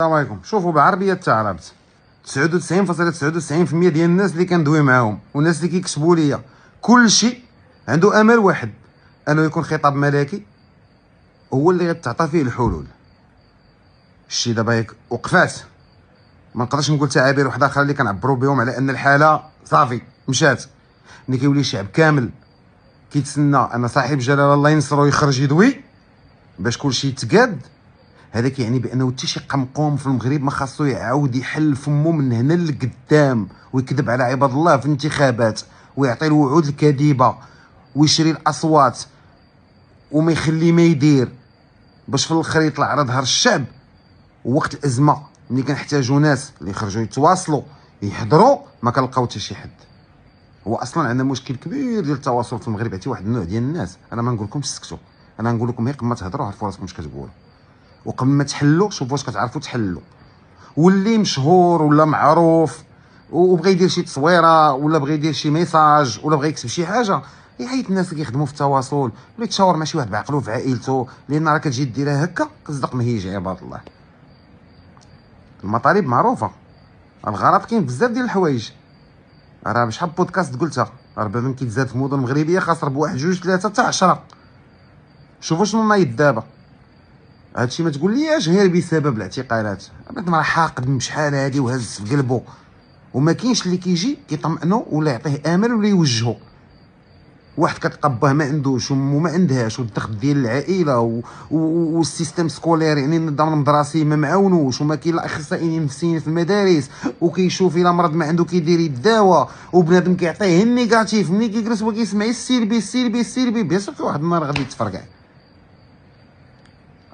السلام عليكم. شوفوا بالعربيه تعربت 99.99% ديال الناس اللي كندوي معاهم والناس اللي كيكتبوا ليا كلشي عنده امل واحد، انه يكون خطاب ملكي هو اللي غتعطى فيه الحلول. الشيء دابا هيك وقفات، ما نقدرش نقول تعابير واحده اخرى اللي كنعبروا بهم على ان الحاله صافي مشات. ملي كيولي الشعب كامل كيتسنى ان صاحب جلاله الله ينصرو يخرج يدوي باش كلشي يتقاد، هذا كيعني بانه حتى شي قمقوم في المغرب ما خاصو يعاود يحل فمو من هنا لقدام ويكذب على عباد الله في الانتخابات ويعطي الوعود الكاذبه ويشري الاصوات وما يخلي ما يدير باش في الاخر يطلع على ظهر الشعب. وقت الازمه ملي كنحتاجوا ناس اللي يخرجوا يتواصلوا يحضروا ما كنلقاو حتى شي حد. هو اصلا عندنا مشكل كبير ديال التواصل في المغرب. عرفتي واحد النوع ديال الناس، انا ما نقول لكمش سكتوا، انا نقول لكم هي قبل ما تهضروا عرفوا راسكم اش كتقولوا، وقبل ما تحلوا شوفوا واش كتعرفوا تحلوا. واللي مشهور ولا معروف وبغى يدير شي تصويره ولا بغى يدير شي ميساج ولا بغى يكتب شي حاجه يحيد الناس اللي كيخدموا في التواصل ولا يتشاور مع شي واحد بعقلو في عائلته، لان راه كتجي ديرها هكا كتصدق مهيج. عباد الله، المطالب معروفه، الغلط كاين بزاف ديال الحوايج. راه بشحال بودكاست قلتها، راه بابا كيتزاد في المدن المغربيه خاص بواحد جوج ثلاثه حتى 10. شوفوا شنو نايض دابا. هادشي ما تقول لياش غير بسبب الاعتقالات، بنادم راه حاقد من شحال هادي وهز في قلبه وما كاينش اللي كيجي كيطمئنو ولا يعطيه امل ولا يوجهو. واحد كتقباه ما عندوش ومو ما عندهاش والدخل ديال العائله والسيستم سكولير يعني النظام المدرسي ما معاونوش وما كاين لا اخصائيين نفسيين في المدارس وكيشوف الا مرض ما عنده كيدير يداوى وبنادم كيعطيه النيجاتيف. ملي كيجلس هو كيسمع السلبي السلبي السلبي بيان سور واحد النهار غادي يتفرقع.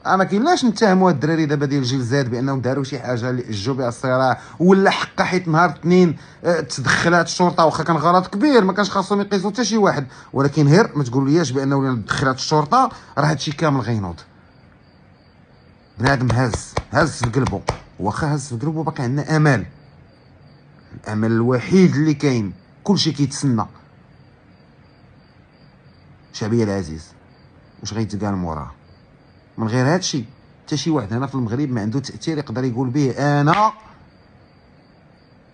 ما كاينلاش نتهموا الدراري دابا ديال الجيل زاد بانهم داروا شي حاجه اللي اجوا بها الصراع ولا حقا، حيت نهار اثنين تدخلات الشرطه واخا كان غلط كبير ما كانش خاصهم يقيسوا حتى شي واحد، ولكن غير ما تقولولياش بانه تدخلات الشرطه راه هادشي كامل غينوض. بنادم هز في قلبه، واخا هز في قلبه باقي عندنا امل. الامل الوحيد اللي كاين كلشي كيتسنى. شعبيه العزيز واش غيتقال موراه؟ من غير هادشي حتى شي واحد هنا في المغرب ما عنده تاثير يقدر يقول به انا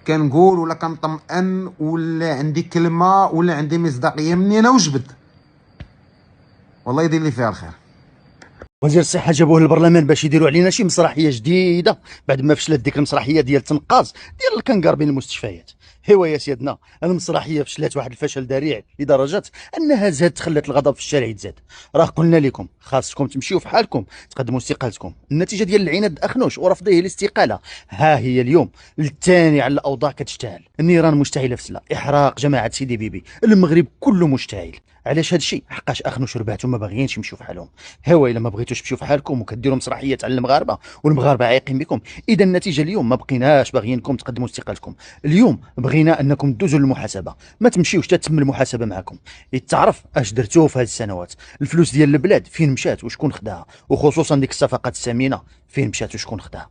كنقول ولا كنطمئن ولا عندي كلمه ولا عندي مصداقيه مني انا وجبد. والله يدير لي فيها الخير. وزير الصحه جابوه للبرلمان باش يديروا علينا شي مسرحيه جديده بعد ما فشلت ديك المسرحيه ديال تنقاص ديال الكنقر بين المستشفيات. ايوا يا سيدنا، المسرحيه فشلت واحد الفشل ذريع لدرجه انها خلت الغضب في الشارع يتزاد. راه قلنا لكم خاصكم تمشيو في حالكم تقدموا استقالتكم. النتيجه ديال العناد اخنوش ورفضه الاستقاله ها هي اليوم الثاني على الاوضاع كتشتعل. النيران مشتعله في سلا، احراق جماعه سيدي بيبي، المغرب كله مشتعل. علاش هادشي؟ حقاش اخنوش ربعتو ما باغيينش يمشيو في حالهم. هوا الا ما بغيتوش تمشيو في حالكم وكديروا مسرحيات على المغاربه والمغاربه عايقين بكم، اذا النتيجه اليوم ما بقيناش باغيينكم تقدموا استقالتكم. اليوم بغينا انكم دوزوا للمحاسبه، ما تمشيوش تتم المحاسبه معكم، يتعرف اش درتوه في هذه السنوات. الفلوس ديال البلاد فين مشات وشكون خداها، وخصوصا ديك الصفقات الثمينه فين مشات وشكون خداها.